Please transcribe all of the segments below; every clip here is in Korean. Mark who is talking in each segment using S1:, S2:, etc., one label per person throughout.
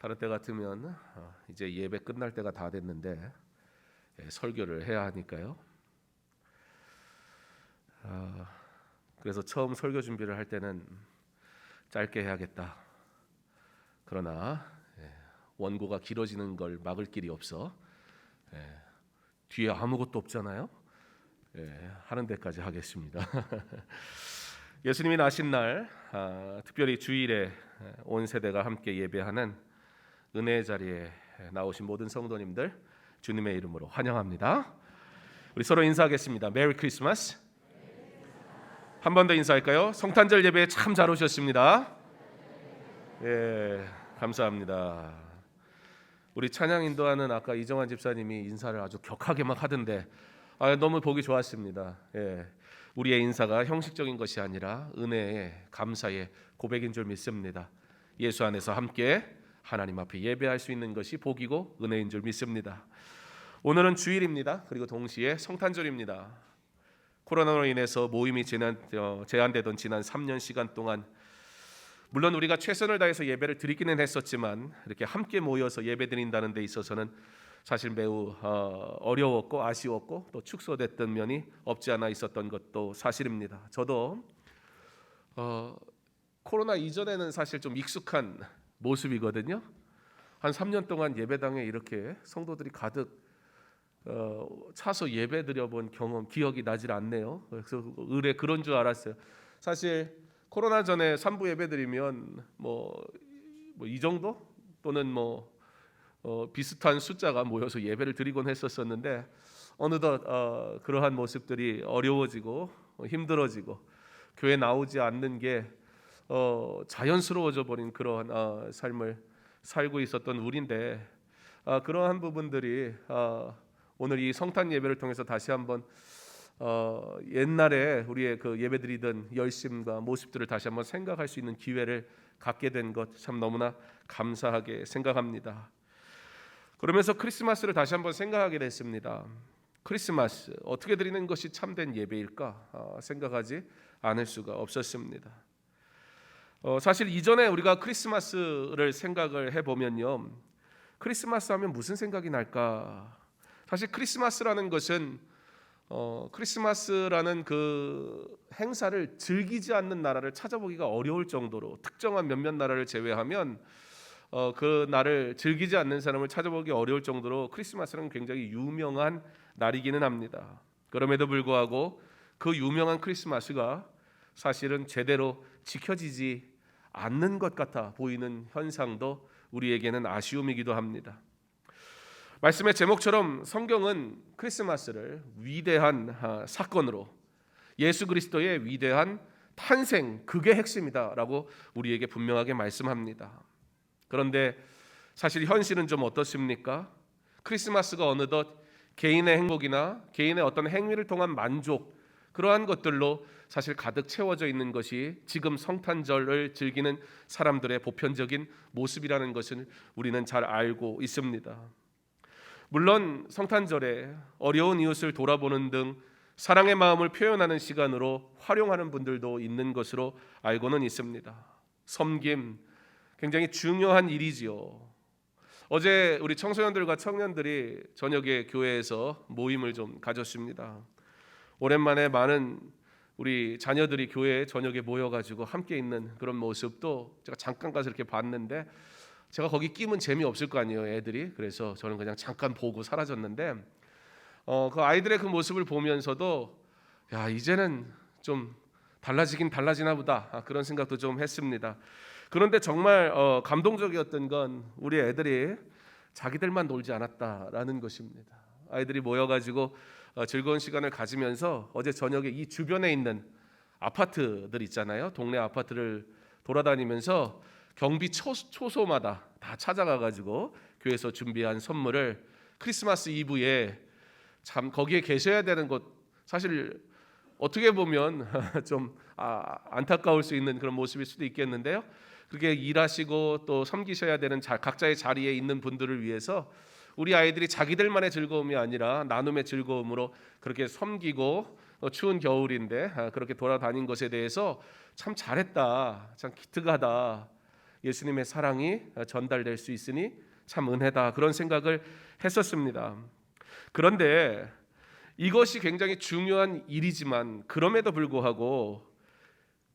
S1: 다른 때 같으면 이제 예배 끝날 때가 다 됐는데 설교를 해야 하니까요. 그래서 처음 설교 준비를 할 때는 짧게 해야겠다. 그러나 원고가 길어지는 걸 막을 길이 없어 뒤에 아무것도 없잖아요. 하는 데까지 하겠습니다. 예수님이 나신 날, 특별히 주일에 온 세대가 함께 예배하는 은혜의 자리에 나오신 모든 성도님들 주님의 이름으로 환영합니다. 우리 서로 인사하겠습니다. 메리 크리스마스. 한 번 더 인사할까요? 성탄절 예배에 참 잘 오셨습니다. 감사합니다. 우리 찬양 인도하는 아까 이정환 집사님이 인사를 아주 격하게 막 하던데 너무 보기 좋았습니다. 우리의 인사가 형식적인 것이 아니라 은혜의 감사의 고백인 줄 믿습니다. 예수 안에서 함께 하나님 앞에 예배할 수 있는 것이 복이고 은혜인 줄 믿습니다. 오늘은 주일입니다. 그리고 동시에 성탄절입니다. 코로나로 인해서 모임이 제한되던 지난 3년 시간 동안 물론 우리가 최선을 다해서 예배를 드리기는 했었지만 이렇게 함께 모여서 예배 드린다는 데 있어서는 사실 매우 어려웠고 아쉬웠고 또 축소됐던 면이 없지 않아 있었던 것도 사실입니다. 저도 코로나 이전에는 사실 좀 익숙한 모습이거든요. 한 3년 동안 예배당에 이렇게 성도들이 가득 차서 예배 드려본 경험 기억이 나질 않네요. 그래서 의뢰 그런 줄 알았어요. 사실 코로나 전에 3부 예배 드리면 이 정도 또는 비슷한 숫자가 모여서 예배를 드리곤 했었었는데 어느덧 그러한 모습들이 어려워지고 힘들어지고 교회 나오지 않는 게 자연스러워져 버린 그러한 삶을 살고 있었던 우리인데 그러한 부분들이 오늘 이 성탄 예배를 통해서 다시 한번 옛날에 우리의 그 예배드리던 열심과 모습들을 다시 한번 생각할 수 있는 기회를 갖게 된 것 참 너무나 감사하게 생각합니다. 그러면서 크리스마스를 다시 한번 생각하게 됐습니다. 크리스마스 어떻게 드리는 것이 참된 예배일까 생각하지 않을 수가 없었습니다. 사실 이전에 우리가 크리스마스를 생각을 해보면요, 크리스마스 하면 무슨 생각이 날까? 사실 크리스마스라는 것은 크리스마스라는 그 행사를 즐기지 않는 나라를 찾아보기가 어려울 정도로 특정한 몇몇 나라를 제외하면 그 날을 즐기지 않는 사람을 찾아보기 어려울 정도로 크리스마스는 굉장히 유명한 날이기는 합니다. 그럼에도 불구하고 그 유명한 크리스마스가 사실은 제대로 지켜지지 않는 것 같아 보이는 현상도 우리에게는 아쉬움이기도 합니다. 말씀의 제목처럼 성경은 크리스마스를 위대한 사건으로 예수 그리스도의 위대한 탄생, 그게 핵심이다라고 우리에게 분명하게 말씀합니다. 그런데 사실 현실은 좀 어떻습니까? 크리스마스가 어느덧 개인의 행복이나 개인의 어떤 행위를 통한 만족, 그러한 것들로 사실 가득 채워져 있는 것이 지금 성탄절을 즐기는 사람들의 보편적인 모습이라는 것을 우리는 잘 알고 있습니다. 물론 성탄절에 어려운 이웃을 돌아보는 등 사랑의 마음을 표현하는 시간으로 활용하는 분들도 있는 것으로 알고는 있습니다. 섬김, 굉장히 중요한 일이지요. 어제 우리 청소년들과 청년들이 저녁에 교회에서 모임을 좀 가졌습니다. 오랜만에 많은 우리 자녀들이 교회에 저녁에 모여가지고 함께 있는 그런 모습도 제가 잠깐 가서 이렇게 봤는데 제가 거기 끼면 재미없을 거 아니에요, 애들이. 그래서 저는 그냥 잠깐 보고 사라졌는데 그 아이들의 그 모습을 보면서도 야, 이제는 좀 달라지긴 달라지나 보다, 그런 생각도 좀 했습니다. 그런데 정말 감동적이었던 건 우리 애들이 자기들만 놀지 않았다라는 것입니다. 아이들이 모여가지고 즐거운 시간을 가지면서 어제 저녁에 이 주변에 있는 아파트들 있잖아요. 동네 아파트를 돌아다니면서 경비 초소마다 다 찾아가가지고 교회에서 준비한 선물을 크리스마스 이브에 참 거기에 계셔야 되는 것, 사실 어떻게 보면 좀 안타까울 수 있는 그런 모습일 수도 있겠는데요. 그렇게 일하시고 또 섬기셔야 되는 각자의 자리에 있는 분들을 위해서 우리 아이들이 자기들만의 즐거움이 아니라 나눔의 즐거움으로 그렇게 섬기고 추운 겨울인데 그렇게 돌아다닌 것에 대해서 참 잘했다, 참 기특하다, 예수님의 사랑이 전달될 수 있으니 참 은혜다, 그런 생각을 했었습니다. 그런데 이것이 굉장히 중요한 일이지만 그럼에도 불구하고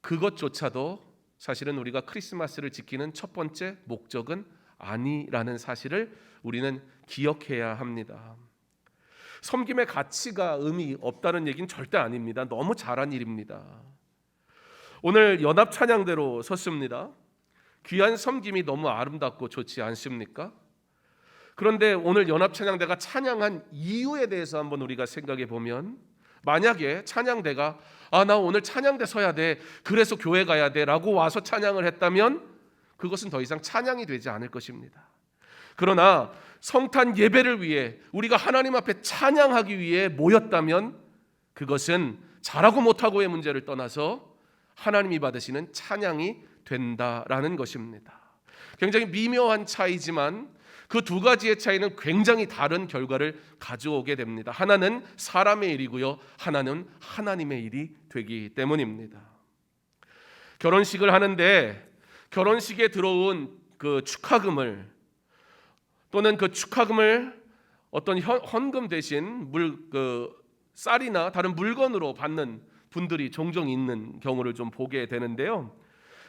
S1: 그것조차도 사실은 우리가 크리스마스를 지키는 첫 번째 목적은 아니라는 사실을 우리는 기억해야 합니다. 섬김의 가치가 의미 없다는 얘기는 절대 아닙니다. 너무 잘한 일입니다. 오늘 연합 찬양대로 섰습니다. 귀한 섬김이 너무 아름답고 좋지 않습니까? 그런데 오늘 연합 찬양대가 찬양한 이유에 대해서 한번 우리가 생각해 보면, 만약에 찬양대가 나 오늘 찬양대 서야 돼, 그래서 교회 가야 돼 라고 와서 찬양을 했다면 그것은 더 이상 찬양이 되지 않을 것입니다. 그러나 성탄 예배를 위해 우리가 하나님 앞에 찬양하기 위해 모였다면 그것은 잘하고 못하고의 문제를 떠나서 하나님이 받으시는 찬양이 된다라는 것입니다. 굉장히 미묘한 차이지만 그 두 가지의 차이는 굉장히 다른 결과를 가져오게 됩니다. 하나는 사람의 일이고요, 하나는 하나님의 일이 되기 때문입니다. 결혼식을 하는데 결혼식에 들어온 그 축하금을, 또는 그 축하금을 어떤 헌금 대신 쌀이나 다른 물건으로 받는 분들이 종종 있는 경우를 좀 보게 되는데요.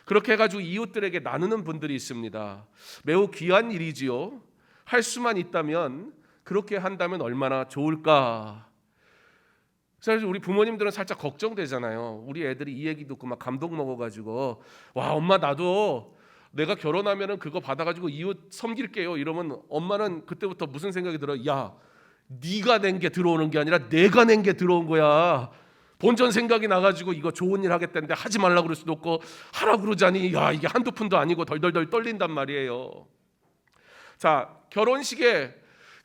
S1: 그렇게 해가지고 이웃들에게 나누는 분들이 있습니다. 매우 귀한 일이지요. 할 수만 있다면 그렇게 한다면 얼마나 좋을까. 사실 우리 부모님들은 살짝 걱정되잖아요. 우리 애들이 이 얘기 듣고 막 감동 먹어가지고 와, 엄마 나도 내가 결혼하면은 그거 받아가지고 이웃 섬길게요 이러면 엄마는 그때부터 무슨 생각이 들어요? 야, 네가 낸 게 들어오는 게 아니라 내가 낸 게 들어온 거야. 본전 생각이 나가지고 이거 좋은 일 하겠다는데 하지 말라고 그럴 수도 없고 하라고 그러자니 야, 이게 한두 푼도 아니고 덜덜덜 떨린단 말이에요. 자,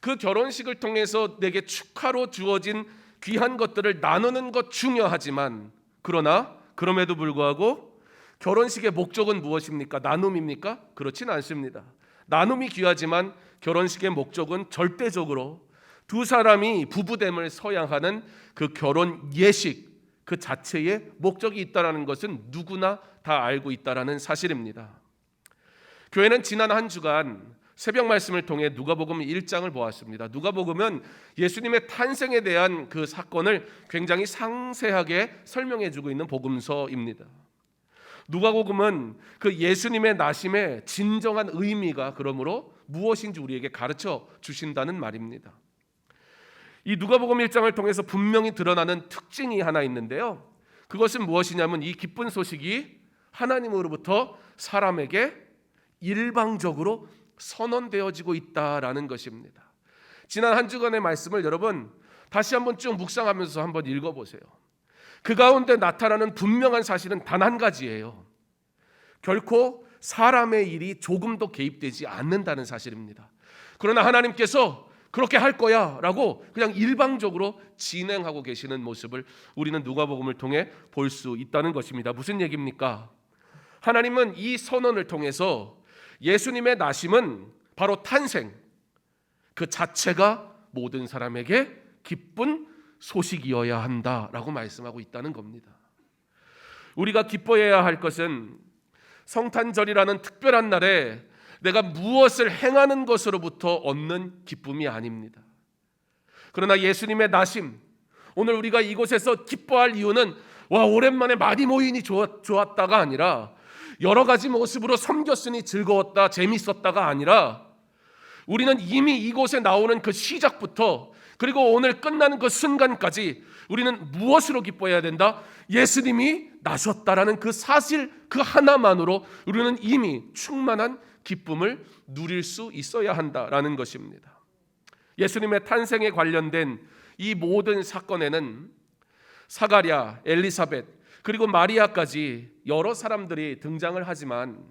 S1: 그 결혼식을 통해서 내게 축하로 주어진 귀한 것들을 나누는 것 중요하지만, 그러나 그럼에도 불구하고 결혼식의 목적은 무엇입니까? 나눔입니까? 그렇진 않습니다. 나눔이 귀하지만 결혼식의 목적은 절대적으로 두 사람이 부부됨을 서양하는 그 결혼 예식 그 자체에 목적이 있다는 것은 누구나 다 알고 있다는 사실입니다. 교회는 지난 한 주간 새벽 말씀을 통해 누가복음 1장을 보았습니다. 누가복음은 예수님의 탄생에 대한 그 사건을 굉장히 상세하게 설명해 주고 있는 복음서입니다. 누가복음은 그 예수님의 나심의 진정한 의미가 그러므로 무엇인지 우리에게 가르쳐 주신다는 말입니다. 이 누가복음 1장을 통해서 분명히 드러나는 특징이 하나 있는데요. 그것은 무엇이냐면 이 기쁜 소식이 하나님으로부터 사람에게 일방적으로 선언되어지고 있다라는 것입니다. 지난 한 주간의 말씀을 여러분 다시 한번 쭉 묵상하면서 한번 읽어보세요. 그 가운데 나타나는 분명한 사실은 단 한 가지예요. 결코 사람의 일이 조금도 개입되지 않는다는 사실입니다. 그러나 하나님께서 그렇게 할 거야 라고 그냥 일방적으로 진행하고 계시는 모습을 우리는 누가복음을 통해 볼 수 있다는 것입니다. 무슨 얘기입니까? 하나님은 이 선언을 통해서 예수님의 나심은 바로 탄생 그 자체가 모든 사람에게 기쁜 소식이어야 한다라고 말씀하고 있다는 겁니다. 우리가 기뻐해야 할 것은 성탄절이라는 특별한 날에 내가 무엇을 행하는 것으로부터 얻는 기쁨이 아닙니다. 그러나 예수님의 나심, 오늘 우리가 이곳에서 기뻐할 이유는 와, 오랜만에 많이 모이니 좋았다가 아니라 여러 가지 모습으로 섬겼으니 즐거웠다, 재밌었다가 아니라 우리는 이미 이곳에 나오는 그 시작부터 그리고 오늘 끝나는 그 순간까지 우리는 무엇으로 기뻐해야 된다? 예수님이 나셨다라는 그 사실 그 하나만으로 우리는 이미 충만한 기쁨을 누릴 수 있어야 한다라는 것입니다. 예수님의 탄생에 관련된 이 모든 사건에는 사가랴, 엘리사벳 그리고 마리아까지 여러 사람들이 등장을 하지만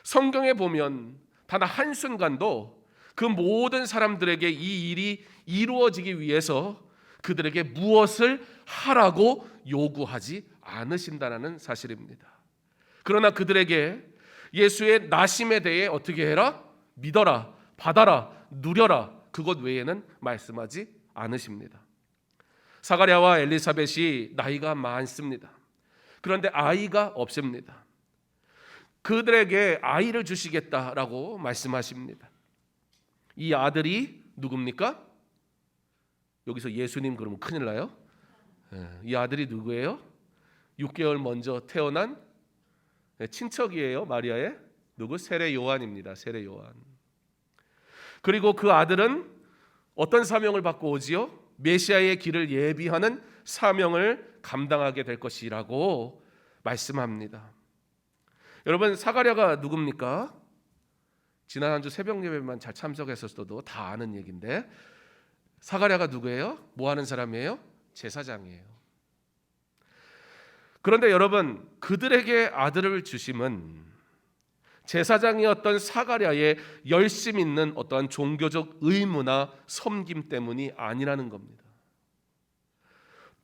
S1: 성경에 보면 단 한순간도 그 모든 사람들에게 이 일이 이루어지기 위해서 그들에게 무엇을 하라고 요구하지 않으신다는 사실입니다. 그러나 그들에게 예수의 나심에 대해 어떻게 해라? 믿어라, 받아라, 누려라, 그것 외에는 말씀하지 않으십니다. 사가랴와 엘리사벳이 나이가 많습니다. 그런데 아이가 없습니다. 그들에게 아이를 주시겠다라고 말씀하십니다. 이 아들이 누굽니까? 여기서 예수님 그러면 큰일 나요. 이 아들이 누구예요? 6개월 먼저 태어난 친척이에요. 마리아의 누구? 세례 요한입니다. 세례 요한. 그리고 그 아들은 어떤 사명을 받고 오지요? 메시아의 길을 예비하는 사명을 감당하게 될 것이라고 말씀합니다. 여러분, 사가랴가 누굽니까? 지난 한 주 새벽 예배만 잘 참석했었어도 다 아는 얘기인데, 사가랴가 누구예요? 뭐 하는 사람이에요? 제사장이에요. 그런데 여러분, 그들에게 아들을 주심은 제사장이었던 사가랴의 열심 있는 어떠한 종교적 의무나 섬김 때문이 아니라는 겁니다.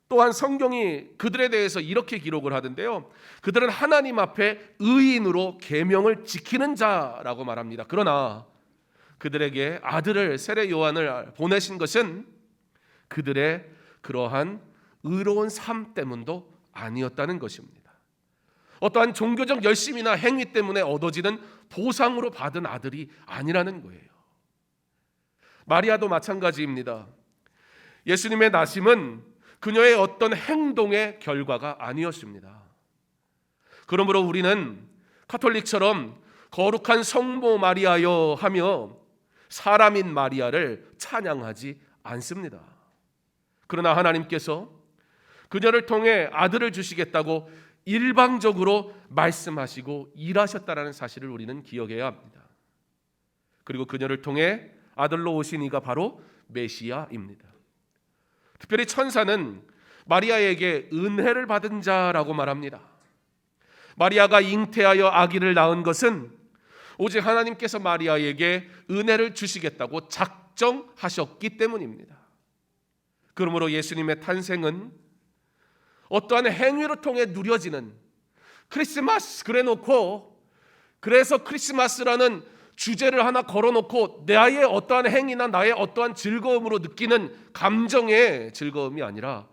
S1: 또한 성경이 그들에 대해서 이렇게 기록을 하던데요, 그들은 하나님 앞에 의인으로 계명을 지키는 자라고 말합니다. 그러나 그들에게 아들을, 세례 요한을 보내신 것은 그들의 그러한 의로운 삶 때문도 아니었다는 것입니다. 어떠한 종교적 열심이나 행위 때문에 얻어지는 보상으로 받은 아들이 아니라는 거예요. 마리아도 마찬가지입니다. 예수님의 나심은 그녀의 어떤 행동의 결과가 아니었습니다. 그러므로 우리는 카톨릭처럼 거룩한 성모 마리아여 하며 사람인 마리아를 찬양하지 않습니다. 그러나 하나님께서 그녀를 통해 아들을 주시겠다고 일방적으로 말씀하시고 일하셨다는 사실을 우리는 기억해야 합니다. 그리고 그녀를 통해 아들로 오신 이가 바로 메시아입니다. 특별히 천사는 마리아에게 은혜를 받은 자라고 말합니다. 마리아가 잉태하여 아기를 낳은 것은 오직 하나님께서 마리아에게 은혜를 주시겠다고 작정하셨기 때문입니다. 그러므로 예수님의 탄생은 어떠한 행위를 통해 누려지는 크리스마스 그래서 크리스마스라는 주제를 하나 걸어놓고 나의 어떠한 행위나 나의 어떠한 즐거움으로 느끼는 감정의 즐거움이 아니라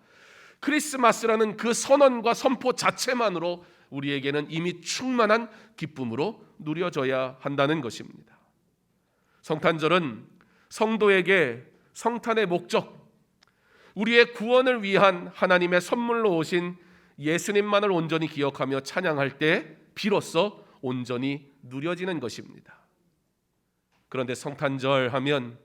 S1: 크리스마스라는 그 선언과 선포 자체만으로 우리에게는 이미 충만한 기쁨으로 누려져야 한다는 것입니다. 성탄절은 성도에게 성탄의 목적, 우리의 구원을 위한 하나님의 선물로 오신 예수님만을 온전히 기억하며 찬양할 때 비로소 온전히 누려지는 것입니다. 그런데 성탄절 하면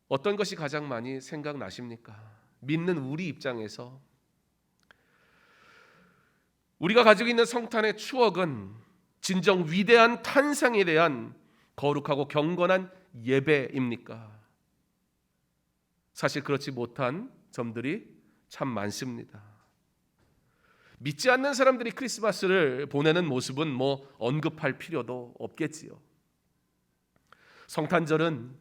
S1: 어떤 것이 가장 많이 생각나십니까? 믿는 우리 입장에서 우리가 가지고 있는 성탄의 추억은 진정 위대한 탄생에 대한 거룩하고 경건한 예배입니까? 사실 그렇지 못한 점들이 참 많습니다. 믿지 않는 사람들이 크리스마스를 보내는 모습은 뭐 언급할 필요도 없겠지요. 성탄절은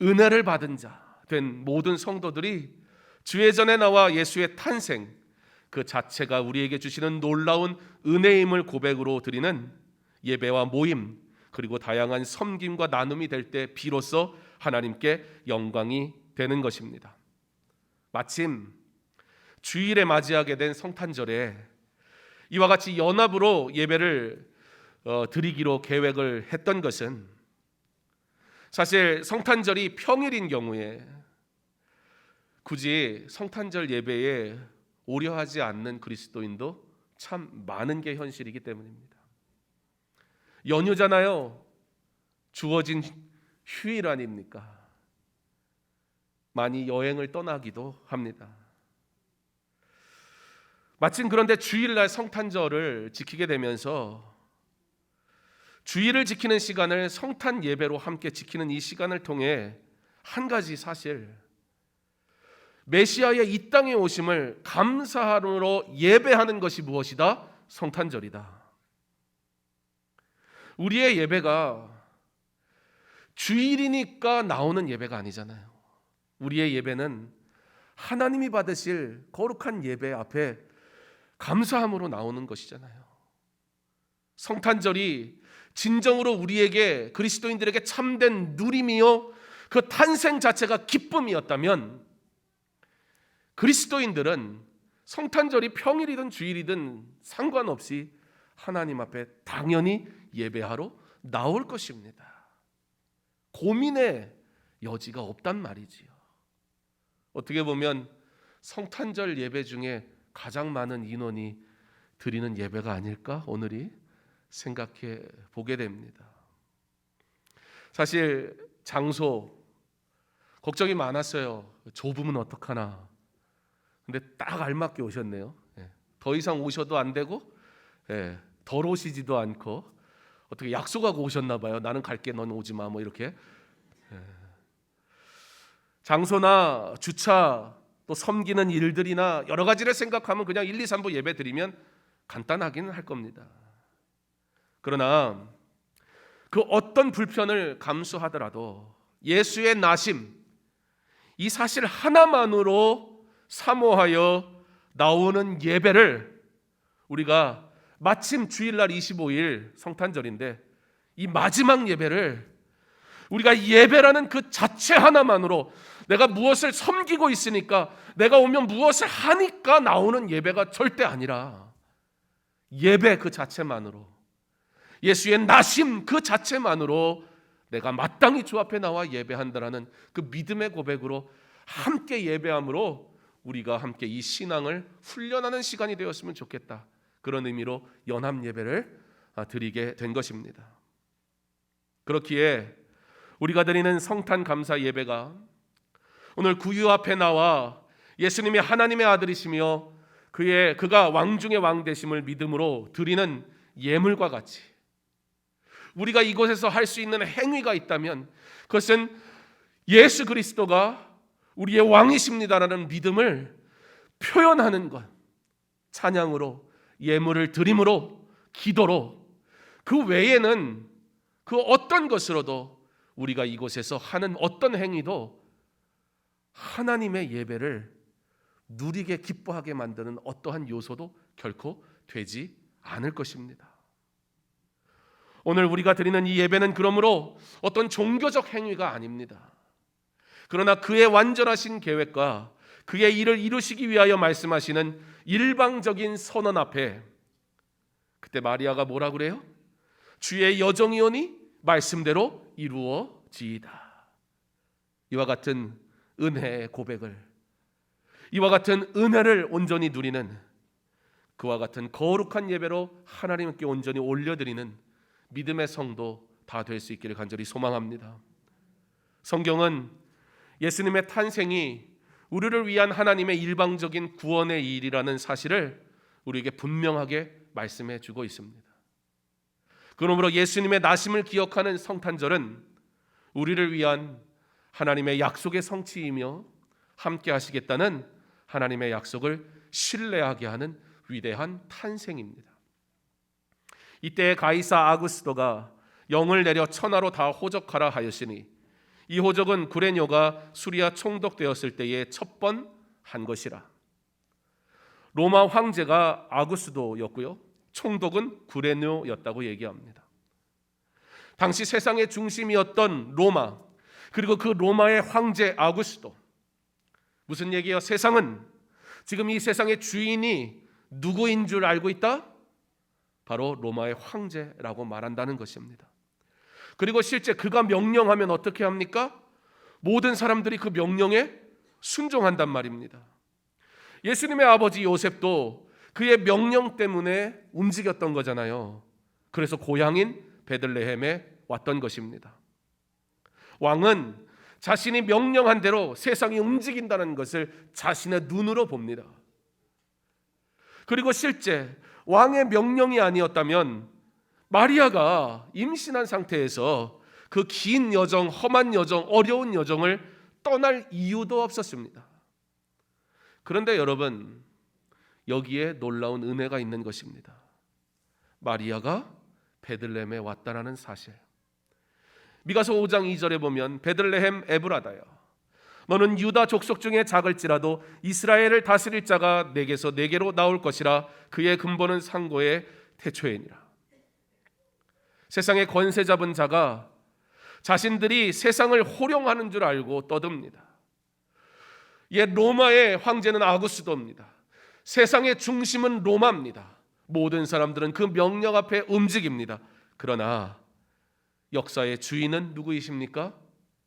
S1: 은혜를 받은 자 된 모든 성도들이 주의 전에 나와 예수의 탄생 그 자체가 우리에게 주시는 놀라운 은혜임을 고백으로 드리는 예배와 모임, 그리고 다양한 섬김과 나눔이 될 때 비로소 하나님께 영광이 되는 것입니다. 마침 주일에 맞이하게 된 성탄절에 이와 같이 연합으로 예배를 드리기로 계획을 했던 것은 사실 성탄절이 평일인 경우에 굳이 성탄절 예배에 오려하지 않는 그리스도인도 참 많은 게 현실이기 때문입니다. 연휴잖아요. 주어진 휴일 아닙니까? 많이 여행을 떠나기도 합니다. 마침 그런데 주일날 성탄절을 지키게 되면서 주일을 지키는 시간을 성탄 예배로 함께 지키는 이 시간을 통해 한 가지 사실, 메시아의 이 땅에 오심을 감사함으로 예배하는 것이 무엇이다? 성탄절이다. 우리의 예배가 주일이니까 나오는 예배가 아니잖아요. 우리의 예배는 하나님이 받으실 거룩한 예배 앞에 감사함으로 나오는 것이잖아요. 성탄절이 진정으로 우리에게, 그리스도인들에게 참된 누림이요 그 탄생 자체가 기쁨이었다면 그리스도인들은 성탄절이 평일이든 주일이든 상관없이 하나님 앞에 당연히 예배하러 나올 것입니다. 고민의 여지가 없단 말이지요. 어떻게 보면 성탄절 예배 중에 가장 많은 인원이 드리는 예배가 아닐까 오늘이 생각해 보게 됩니다. 사실 장소 걱정이 많았어요. 좁으면 어떡하나. 근데 딱 알맞게 오셨네요. 더 이상 오셔도 안 되고 덜 오시지도 않고 어떻게 약속하고 오셨나 봐요. 나는 갈게, 넌 오지 마, 뭐 이렇게. 장소나 주차 또 섬기는 일들이나 여러 가지를 생각하면 그냥 1, 2, 3부 예배 드리면 간단하기는 할 겁니다. 그러나 그 어떤 불편을 감수하더라도 예수의 나심, 이 사실 하나만으로 사모하여 나오는 예배를 우리가 마침 주일날 25일 성탄절인데 이 마지막 예배를 우리가 예배라는 그 자체 하나만으로 내가 무엇을 섬기고 있으니까 내가 오면 무엇을 하니까 나오는 예배가 절대 아니라 예배 그 자체만으로 예수의 나심 그 자체만으로 내가 마땅히 주 앞에 나와 예배한다라는 그 믿음의 고백으로 함께 예배함으로 우리가 함께 이 신앙을 훈련하는 시간이 되었으면 좋겠다. 그런 의미로 연합 예배를 드리게 된 것입니다. 그렇기에 우리가 드리는 성탄 감사 예배가 오늘 구유 앞에 나와 예수님이 하나님의 아들이시며 그가 왕 중의 왕 되심을 믿음으로 드리는 예물과 같이 우리가 이곳에서 할 수 있는 행위가 있다면 그것은 예수 그리스도가 우리의 왕이십니다라는 믿음을 표현하는 것, 찬양으로, 예물을 드림으로, 기도로, 그 외에는 그 어떤 것으로도 우리가 이곳에서 하는 어떤 행위도 하나님의 예배를 누리게 기뻐하게 만드는 어떠한 요소도 결코 되지 않을 것입니다. 오늘 우리가 드리는 이 예배는 그러므로 어떤 종교적 행위가 아닙니다. 그러나 그의 완전하신 계획과 그의 일을 이루시기 위하여 말씀하시는 일방적인 선언 앞에 그때 마리아가 뭐라 그래요? 주의 여정이오니 말씀대로 이루어지이다. 이와 같은 은혜의 고백을, 이와 같은 은혜를 온전히 누리는 그와 같은 거룩한 예배로 하나님께 온전히 올려드리는 믿음의 성도 다 될 수 있기를 간절히 소망합니다. 성경은 예수님의 탄생이 우리를 위한 하나님의 일방적인 구원의 일이라는 사실을 우리에게 분명하게 말씀해 주고 있습니다. 그러므로 예수님의 나심을 기억하는 성탄절은 우리를 위한 하나님의 약속의 성취이며 함께 하시겠다는 하나님의 약속을 신뢰하게 하는 위대한 탄생입니다. 이때 가이사 아구스도가 영을 내려 천하로 다 호적하라 하였으니 이 호적은 구레뇨가 수리아 총독되었을 때에 첫 번 한 것이라. 로마 황제가 아구스도였고요, 총독은 구레뇨였다고 얘기합니다. 당시 세상의 중심이었던 로마, 그리고 그 로마의 황제 아구스도. 무슨 얘기예요? 세상은 지금 이 세상의 주인이 누구인 줄 알고 있다? 바로 로마의 황제라고 말한다는 것입니다. 그리고 실제 그가 명령하면 어떻게 합니까? 모든 사람들이 그 명령에 순종한단 말입니다. 예수님의 아버지 요셉도 그의 명령 때문에 움직였던 거잖아요. 그래서 고향인 베들레헴에 왔던 것입니다. 왕은 자신이 명령한 대로 세상이 움직인다는 것을 자신의 눈으로 봅니다. 그리고 실제 왕의 명령이 아니었다면 마리아가 임신한 상태에서 그 긴 여정, 험한 여정, 어려운 여정을 떠날 이유도 없었습니다. 그런데 여러분, 여기에 놀라운 은혜가 있는 것입니다. 마리아가 베들레헴에 왔다라는 사실. 미가서 5장 2절에 보면 베들레헴 에브라다여 너는 유다 족속 중에 작을지라도 이스라엘을 다스릴 자가 내게서 내게로 나올 것이라. 그의 근본은 상고의 태초이니라. 세상의 권세 잡은 자가 자신들이 세상을 호령하는 줄 알고 떠듭니다. 옛 로마의 황제는 아구스도입니다. 세상의 중심은 로마입니다. 모든 사람들은 그 명령 앞에 움직입니다. 그러나 역사의 주인은 누구이십니까?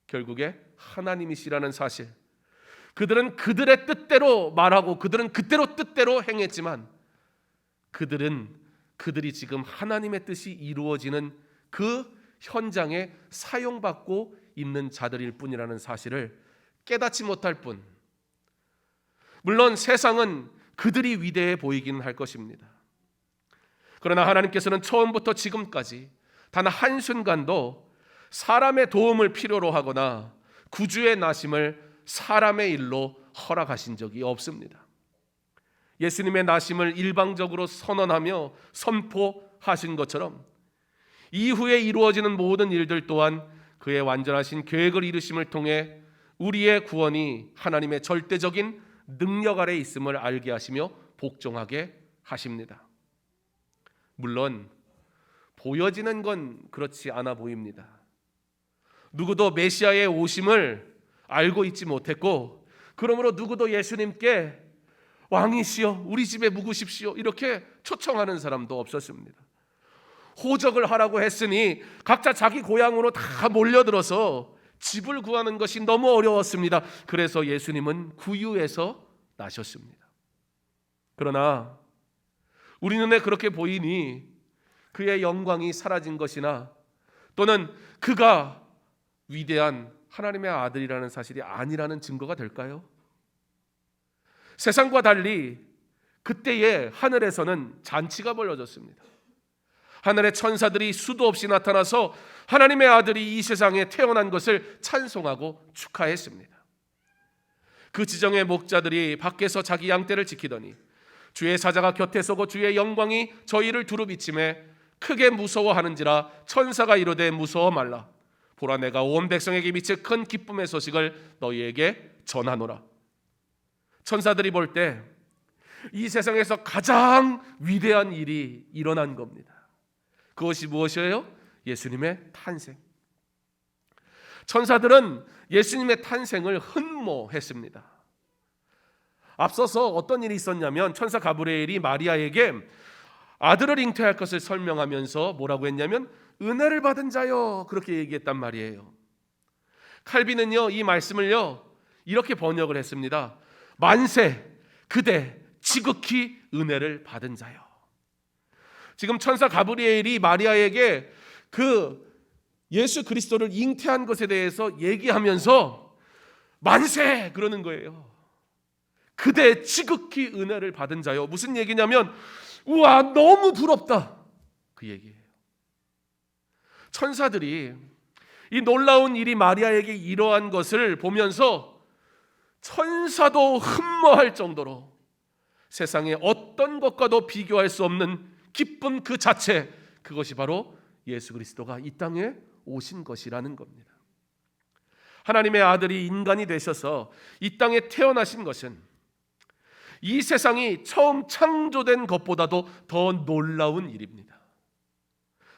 S1: 결국에 하나님이시라는 사실. 그들은 그들의 뜻대로 말하고 그들은 그대로 뜻대로 행했지만 그들이 지금 하나님의 뜻이 이루어지는 그 현장에 사용받고 있는 자들일 뿐이라는 사실을 깨닫지 못할 뿐. 물론 세상은 그들이 위대해 보이기는 할 것입니다. 그러나 하나님께서는 처음부터 지금까지 단 한순간도 사람의 도움을 필요로 하거나 구주의 나심을 사람의 일로 허락하신 적이 없습니다. 예수님의 나심을 일방적으로 선언하며 선포하신 것처럼 이후에 이루어지는 모든 일들 또한 그의 완전하신 계획을 이루심을 통해 우리의 구원이 하나님의 절대적인 능력 아래 있음을 알게 하시며 복종하게 하십니다. 물론 보여지는 건 그렇지 않아 보입니다. 누구도 메시아의 오심을 알고 있지 못했고, 그러므로 누구도 예수님께 왕이시여 우리 집에 묵으십시오 이렇게 초청하는 사람도 없었습니다. 호적을 하라고 했으니 각자 자기 고향으로 다 몰려들어서 집을 구하는 것이 너무 어려웠습니다. 그래서 예수님은 구유에서 나셨습니다. 그러나 우리 눈에 그렇게 보이니 그의 영광이 사라진 것이나 또는 그가 위대한 하나님의 아들이라는 사실이 아니라는 증거가 될까요? 세상과 달리 그때의 하늘에서는 잔치가 벌어졌습니다. 하늘의 천사들이 수도 없이 나타나서 하나님의 아들이 이 세상에 태어난 것을 찬송하고 축하했습니다. 그 지정의 목자들이 밖에서 자기 양떼를 지키더니 주의 사자가 곁에 서고 주의 영광이 저희를 두루 비침에 크게 무서워하는지라 천사가 이르되 무서워 말라. 보라 내가 온 백성에게 미칠 큰 기쁨의 소식을 너희에게 전하노라. 천사들이 볼 때 이 세상에서 가장 위대한 일이 일어난 겁니다. 그것이 무엇이에요? 예수님의 탄생. 천사들은 예수님의 탄생을 흠모했습니다. 앞서서 어떤 일이 있었냐면 천사 가브리엘이 마리아에게 아들을 잉태할 것을 설명하면서 뭐라고 했냐면 은혜를 받은 자여 그렇게 얘기했단 말이에요. 칼빈은요 이 말씀을요 이렇게 번역을 했습니다. 만세 그대 지극히 은혜를 받은 자여. 지금 천사 가브리엘이 마리아에게 그 예수 그리스도를 잉태한 것에 대해서 얘기하면서 만세 그러는 거예요. 그대 지극히 은혜를 받은 자요. 무슨 얘기냐면 우와 너무 부럽다 그 얘기예요. 천사들이 이 놀라운 일이 마리아에게 이러한 것을 보면서 천사도 흠모할 정도로 세상에 어떤 것과도 비교할 수 없는 기쁨 그 자체, 그것이 바로 예수 그리스도가 이 땅에 오신 것이라는 겁니다. 하나님의 아들이 인간이 되셔서 이 땅에 태어나신 것은 이 세상이 처음 창조된 것보다도 더 놀라운 일입니다.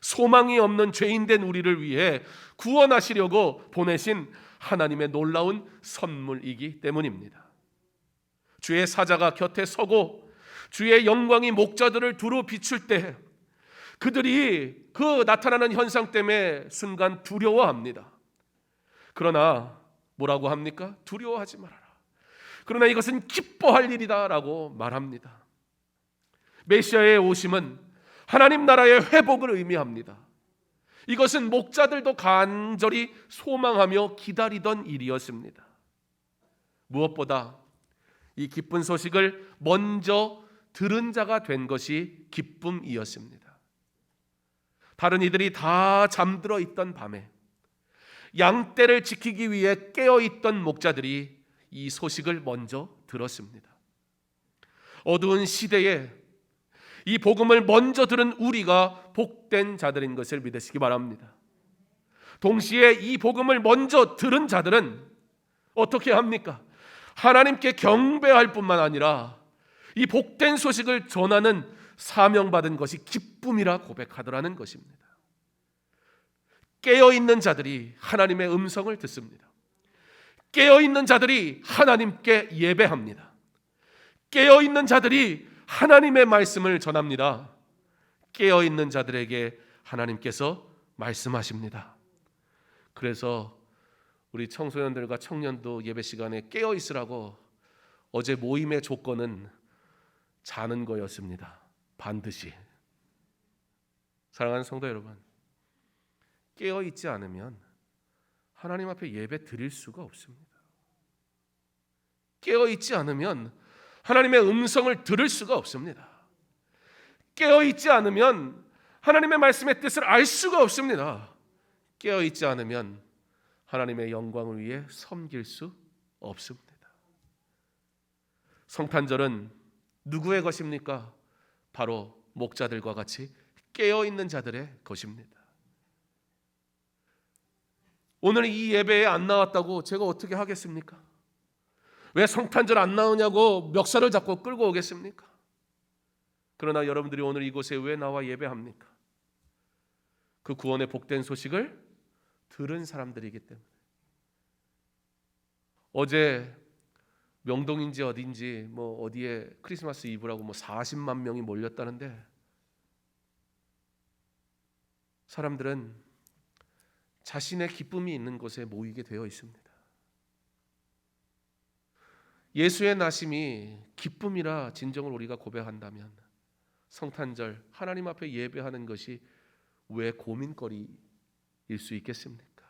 S1: 소망이 없는 죄인된 우리를 위해 구원하시려고 보내신 하나님의 놀라운 선물이기 때문입니다. 주의 사자가 곁에 서고 주의 영광이 목자들을 두루 비출 때 그들이 그 나타나는 현상 때문에 순간 두려워합니다. 그러나 뭐라고 합니까? 두려워하지 말아라. 그러나 이것은 기뻐할 일이다 라고 말합니다. 메시아의 오심은 하나님 나라의 회복을 의미합니다. 이것은 목자들도 간절히 소망하며 기다리던 일이었습니다. 무엇보다 이 기쁜 소식을 먼저 들은 자가 된 것이 기쁨이었습니다. 다른 이들이 다 잠들어 있던 밤에 양떼를 지키기 위해 깨어 있던 목자들이 이 소식을 먼저 들었습니다. 어두운 시대에 이 복음을 먼저 들은 우리가 복된 자들인 것을 믿으시기 바랍니다. 동시에 이 복음을 먼저 들은 자들은 어떻게 합니까? 하나님께 경배할 뿐만 아니라 이 복된 소식을 전하는 사명받은 것이 기쁨이라 고백하더라는 것입니다. 깨어있는 자들이 하나님의 음성을 듣습니다. 깨어있는 자들이 하나님께 예배합니다. 깨어있는 자들이 하나님의 말씀을 전합니다. 깨어있는 자들에게 하나님께서 말씀하십니다. 그래서 우리 청소년들과 청년도 예배 시간에 깨어있으라고 어제 모임의 조건은 자는 거였습니다. 반드시. 사랑하는 성도 여러분, 깨어있지 않으면 하나님 앞에 예배 드릴 수가 없습니다. 깨어있지 않으면 하나님의 음성을 들을 수가 없습니다. 깨어있지 않으면 하나님의 말씀의 뜻을 알 수가 없습니다. 깨어있지 않으면 하나님의 영광을 위해 섬길 수 없습니다. 성탄절은 누구의 것입니까? 바로 목자들과 같이 깨어있는 자들의 것입니다. 오늘 이 예배에 안 나왔다고 제가 어떻게 하겠습니까? 왜 성탄절 안 나오냐고 멱살을 잡고 끌고 오겠습니까? 그러나 여러분들이 오늘 이곳에 왜 나와 예배합니까? 그 구원의 복된 소식을 들은 사람들이기 때문에. 어제 명동인지 어딘지 어디에 크리스마스 이브라고 40만 명이 몰렸다는데, 사람들은 자신의 기쁨이 있는 곳에 모이게 되어 있습니다. 예수의 나심이 기쁨이라 진정을 우리가 고백한다면 성탄절 하나님 앞에 예배하는 것이 왜 고민거리일 수 있겠습니까?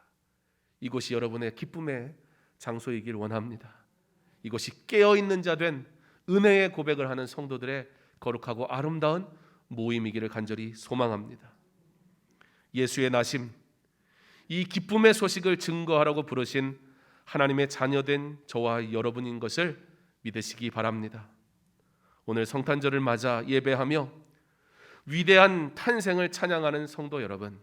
S1: 이곳이 여러분의 기쁨의 장소이길 원합니다. 이것이 깨어있는 자 된 은혜의 고백을 하는 성도들의 거룩하고 아름다운 모임이기를 간절히 소망합니다. 예수의 나심, 이 기쁨의 소식을 증거하라고 부르신 하나님의 자녀된 저와 여러분인 것을 믿으시기 바랍니다. 오늘 성탄절을 맞아 예배하며 위대한 탄생을 찬양하는 성도 여러분,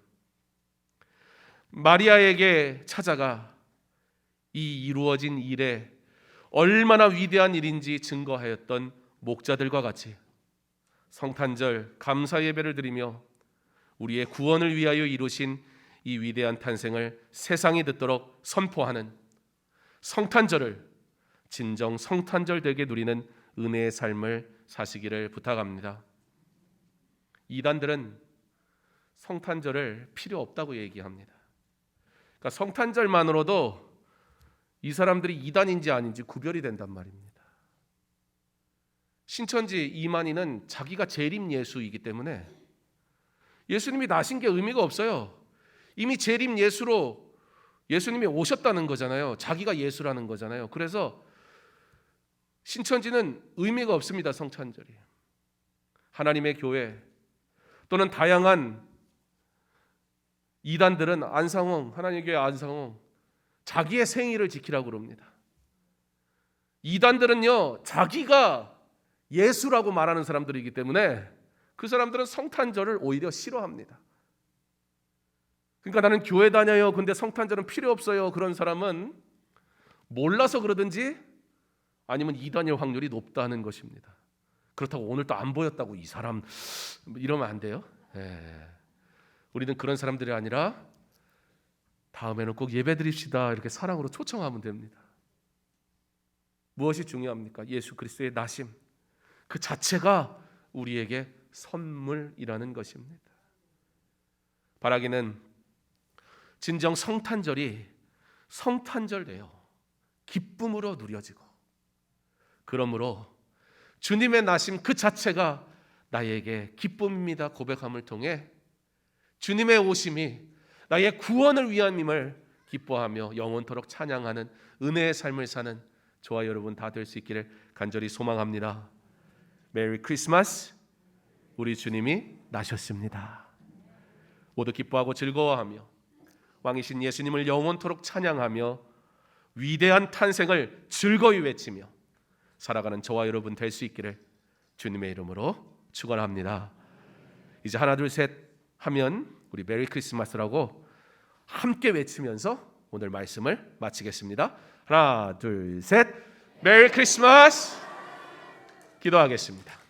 S1: 마리아에게 찾아가 이 이루어진 일에 얼마나 위대한 일인지 증거하였던 목자들과 같이 성탄절 감사 예배를 드리며 우리의 구원을 위하여 이루신 이 위대한 탄생을 세상이 듣도록 선포하는 성탄절을 진정 성탄절 되게 누리는 은혜의 삶을 사시기를 부탁합니다. 이단들은 성탄절을 필요 없다고 얘기합니다. 그러니까 성탄절만으로도 이 사람들이 이단인지 아닌지 구별이 된단 말입니다. 신천지 이만희는 자기가 재림 예수이기 때문에 예수님이 나신 게 의미가 없어요. 이미 재림 예수로 예수님이 오셨다는 거잖아요. 자기가 예수라는 거잖아요. 그래서 신천지는 의미가 없습니다. 성탄절이. 하나님의 교회 또는 다양한 이단들은 안상홍, 하나님의 교회 안상홍 자기의 생일을 지키라고 그럽니다. 이단들은요, 자기가 예수라고 말하는 사람들이기 때문에 그 사람들은 성탄절을 오히려 싫어합니다. 그러니까 나는 교회 다녀요, 근데 성탄절은 필요 없어요, 그런 사람은 몰라서 그러든지 아니면 이단일 확률이 높다는 것입니다. 그렇다고 오늘 또 안 보였다고 이 사람 이러면 안 돼요. 우리는 그런 사람들이 아니라 다음에는 꼭 예배 드립시다 이렇게 사랑으로 초청하면 됩니다. 무엇이 중요합니까? 예수 그리스도의 나심 그 자체가 우리에게 선물이라는 것입니다. 바라기는 진정 성탄절이 성탄절돼요. 기쁨으로 누려지고, 그러므로 주님의 나심 그 자체가 나에게 기쁨입니다 고백함을 통해 주님의 오심이 나의 구원을 위함임을 기뻐하며 영원토록 찬양하는 은혜의 삶을 사는 저와 여러분 다 될 수 있기를 간절히 소망합니다. 메리 크리스마스. 우리 주님이 나셨습니다. 모두 기뻐하고 즐거워하며 왕이신 예수님을 영원토록 찬양하며 위대한 탄생을 즐거이 외치며 살아가는 저와 여러분 될 수 있기를 주님의 이름으로 축원합니다. 이제 하나 둘 셋 하면 우리 메리 크리스마스라고 함께 외치면서 오늘 말씀을 마치겠습니다. 하나 둘 셋, 메리 크리스마스. 기도하겠습니다.